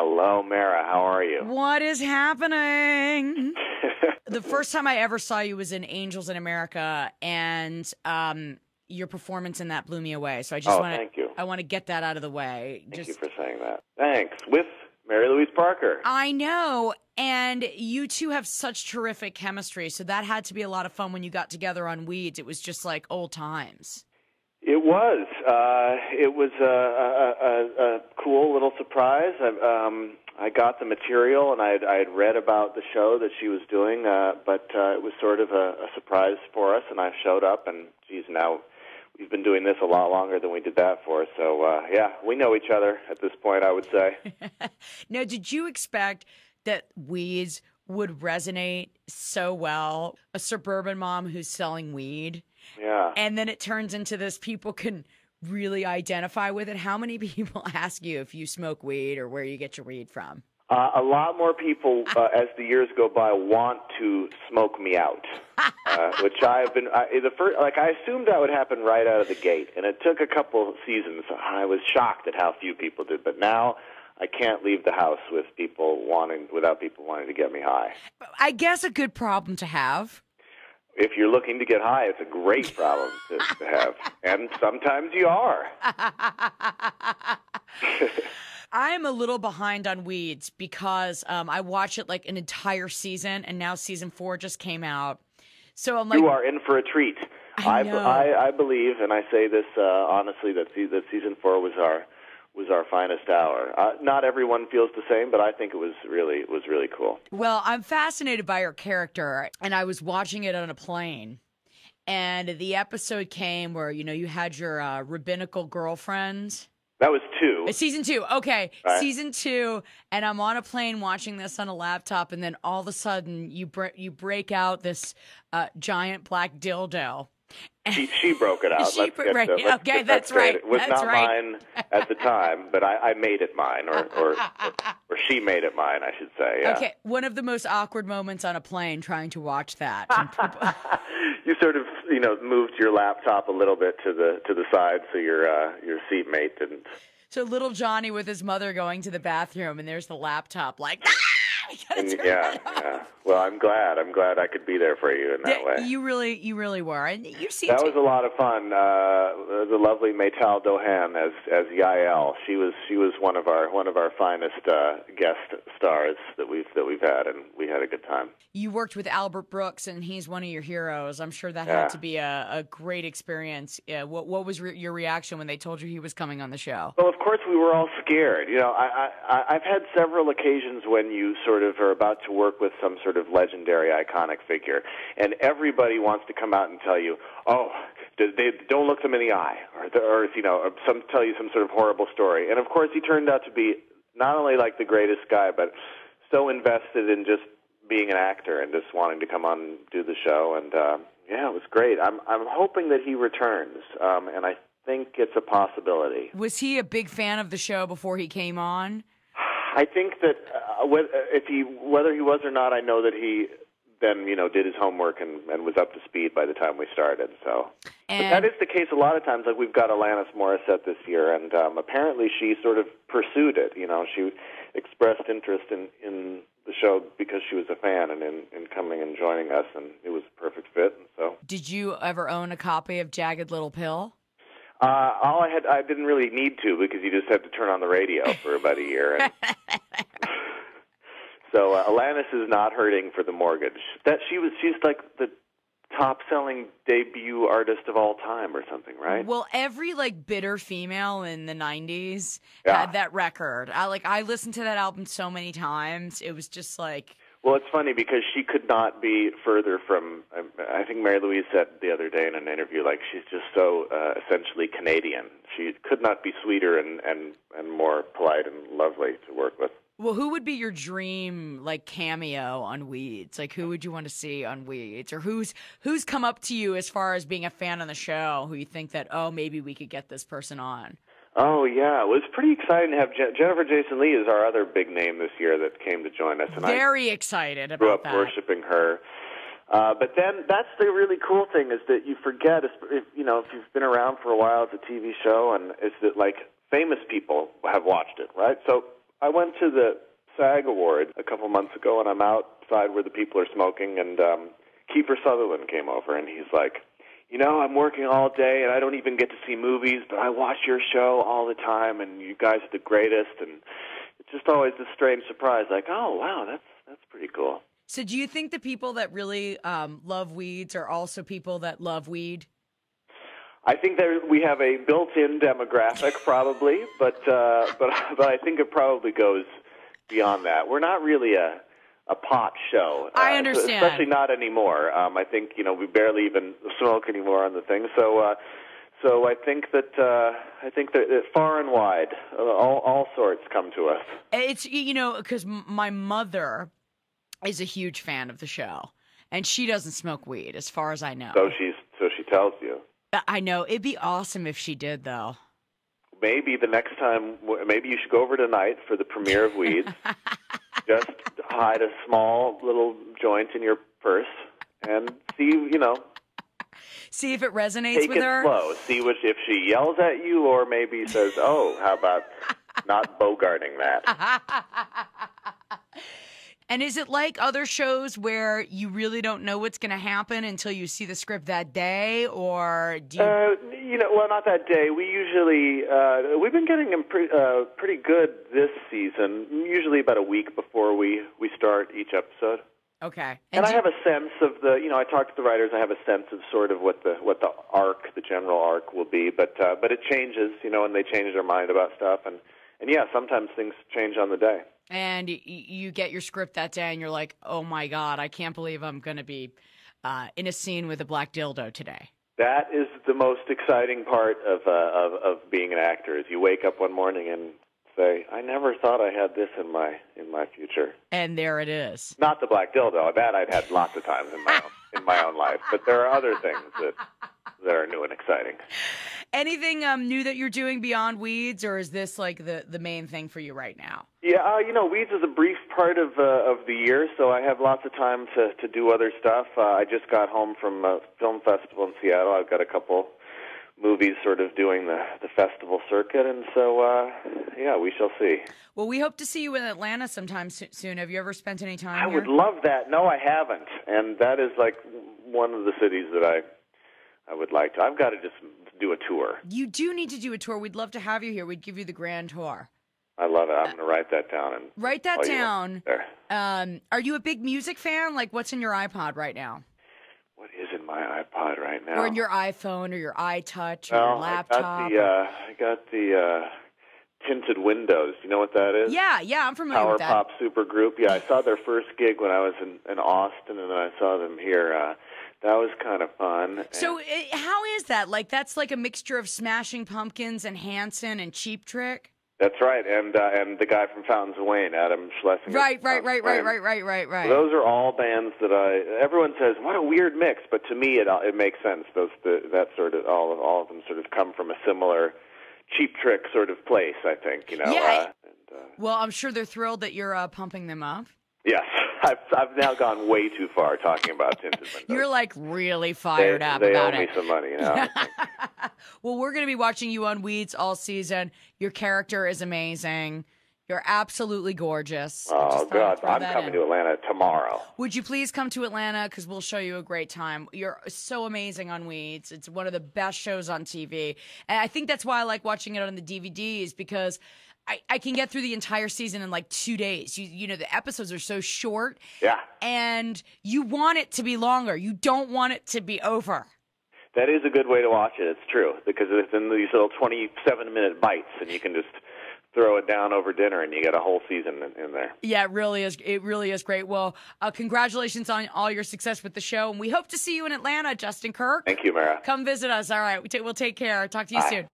Hello, Mara. How are you? What is happening? The first time I ever saw you was in Angels in America, and your performance in that blew me away. So I just thank you. I want to get that out of the way. Thank you for saying that. Thanks. With Mary Louise Parker. I know, and you two have such terrific chemistry, so that had to be a lot of fun when you got together on Weeds. It was just like old times. It was. It was a cool little surprise. I got the material, and I had read about the show that she was doing, but it was sort of a surprise for us, and I showed up, and, geez, now we've been doing this a lot longer than we did that for. So, yeah, we know each other at this point, I would say. Now, did you expect that Weeds would resonate so well? A suburban mom who's selling weed. Yeah. And then it turns into this, people can really identify with it. How many people ask you if you smoke weed or where you get your weed from? A lot more people, as the years go by, want to smoke me out, which I assumed that would happen right out of the gate, and it took a couple of seasons. I was shocked at how few people did, but now I can't leave the house without people wanting to get me high. I guess a good problem to have. If you're looking to get high, it's a great problem to have, and sometimes you are. I'm a little behind on Weeds because I watch it like an entire season, and now season 4 just came out. So I'm like, you are in for a treat. I know. I believe, and I say this honestly, that season 4 was our finest hour. Not everyone feels the same, but I think it was really cool. Well, I'm fascinated by her character, and I was watching it on a plane, and the episode came where you had your rabbinical girlfriend. That was 2. Season 2. Okay. Right. Season 2. And I'm on a plane watching this on a laptop. And then all of a sudden you break out this giant black dildo. She broke it out. That's right. It was that's not right. mine at the time, but I made it mine, or she made it mine, I should say. Yeah. Okay. One of the most awkward moments on a plane trying to watch that. You sort of, moved your laptop a little bit to the side so your seatmate didn't. So little Johnny with his mother going to the bathroom, and there's the laptop like. Yeah. Well, I'm glad I could be there for you in that way. You really were, and you seem that was a lot of fun. The lovely Maytal Dohan as Yael. She was one of our finest guest stars that we've had, and we had a good time. You worked with Albert Brooks, and he's one of your heroes. I'm sure that had to be a great experience. What was your reaction when they told you he was coming on the show? Well, of course we were all scared. I've had several occasions when you sort of are about to work with some sort of legendary, iconic figure, and everybody wants to come out and tell you, "Oh, they don't look them in the eye," or tell you some sort of horrible story. And of course, he turned out to be not only like the greatest guy, but so invested in just being an actor and just wanting to come on and do the show. And it was great. I'm hoping that he returns, and I think it's a possibility. Was he a big fan of the show before he came on? I think that whether he was or not, I know that he then did his homework and was up to speed by the time we started. So, but that is the case a lot of times. Like we've got Alanis Morissette this year, and apparently she sort of pursued it. She expressed interest in the show because she was a fan and in coming and joining us, and it was a perfect fit. And so, did you ever own a copy of Jagged Little Pill? I didn't really need to because you just had to turn on the radio for about a year. And so Alanis is not hurting for the mortgage. She's like the top-selling debut artist of all time or something, right? Well, every bitter female in the 90s had that record. I listened to that album so many times. It was just like. Well, it's funny because she could not be further from, I think Mary Louise said the other day in an interview, she's just so essentially Canadian. She could not be sweeter and more polite and lovely to work with. Well, who would be your dream cameo on Weeds? Who would you want to see on Weeds? Or who's come up to you as far as being a fan on the show who you think that, maybe we could get this person on? Oh, yeah. It was pretty exciting to have Jennifer Jason Leigh is our other big name this year that came to join us. And very excited about grew up that. Worshiping her. But then that's the really cool thing is that you forget, if you've been around for a while, it's a TV show, and it's that, famous people have watched it, right? So I went to the SAG Award a couple months ago, and I'm outside where the people are smoking, and Kiefer Sutherland came over, and he's like, you know, I'm working all day, and I don't even get to see movies, but I watch your show all the time, and you guys are the greatest, and it's just always this strange surprise, like, oh, wow, that's pretty cool. So do you think the people that really love weeds are also people that love weed? I think we have a built-in demographic, probably, but I think it probably goes beyond that. We're not really a pot show. I understand, especially not anymore. I think we barely even smoke anymore on the thing. So I think that far and wide, all sorts come to us. It's because my mother is a huge fan of the show, and she doesn't smoke weed, as far as I know. So she tells you. I know. It'd be awesome if she did, though. Maybe the next time, maybe you should go over tonight for the premiere of Weeds. Just hide a small little joint in your purse and see, See if it resonates with her. Take it slow. See if she yells at you or maybe says, oh, how about not bogarting that? And is it like other shows where you really don't know what's going to happen until you see the script that day, or do you? Well, not that day. We usually we've been getting them pretty good this season. Usually about a week before we start each episode. Okay. And I have a sense of I talk to the writers. I have a sense of sort of what the arc, the general arc, will be. But it changes, and they change their mind about stuff. And yeah, sometimes things change on the day. And you get your script that day, and you're like, "Oh my God, I can't believe I'm going to be in a scene with a black dildo today." That is the most exciting part of being an actor. Is you wake up one morning and say, "I never thought I had this in my future." And there it is. Not the black dildo. That I'd had lots of times in my own life, but there are other things that are new and exciting. Anything new that you're doing beyond Weeds, or is this like the main thing for you right now? Yeah, Weeds is a brief part of the year, so I have lots of time to do other stuff. I just got home from a film festival in Seattle. I've got a couple movies sort of doing the festival circuit, and so, yeah, we shall see. Well, we hope to see you in Atlanta sometime soon. Have you ever spent any time here? I would love that. No, I haven't, and that is like one of the cities that I would like to. I've got to just do a tour. You do need to do a tour. We'd love to have you here. We'd give you the grand tour. I love it. I'm going to write that down. Write that down. Are you a big music fan? Like, what's in your iPod right now? What is in my iPod right now? Or in your iPhone or your iTouch or your laptop? I got the tinted windows. You know what that is? Yeah, I'm familiar with that. Power pop supergroup. Yeah, I saw their first gig when I was in Austin, and then I saw them here. That was kind of fun. So how is that? Like, that's like a mixture of Smashing Pumpkins and Hanson and Cheap Trick? That's right, and the guy from Fountains of Wayne, Adam Schlesinger. Right. Those are all bands that everyone says, what a weird mix, but to me it makes sense. That sort of all of them sort of come from a similar Cheap Trick sort of place, I think. Yeah. Well, I'm sure they're thrilled that you're pumping them up. Yes, I've now gone way too far talking about tinted windows. You're like really fired up about it. They owe me some money, Well, we're going to be watching you on Weeds all season. Your character is amazing. You're absolutely gorgeous. Oh, God, I'm coming to Atlanta tomorrow. Would you please come to Atlanta? Because we'll show you a great time. You're so amazing on Weeds. It's one of the best shows on TV. And I think that's why I like watching it on the DVDs, because I can get through the entire season in like 2 days. You know, the episodes are so short. Yeah. And you want it to be longer. You don't want it to be over. That is a good way to watch it. It's true, because it's in these little 27-minute bites, and you can just throw it down over dinner, and you get a whole season in there. Yeah, it really is. It really is great. Well, congratulations on all your success with the show, and we hope to see you in Atlanta, Justin Kirk. Thank you, Mara. Come visit us. All right, we'll take care. Talk to you soon.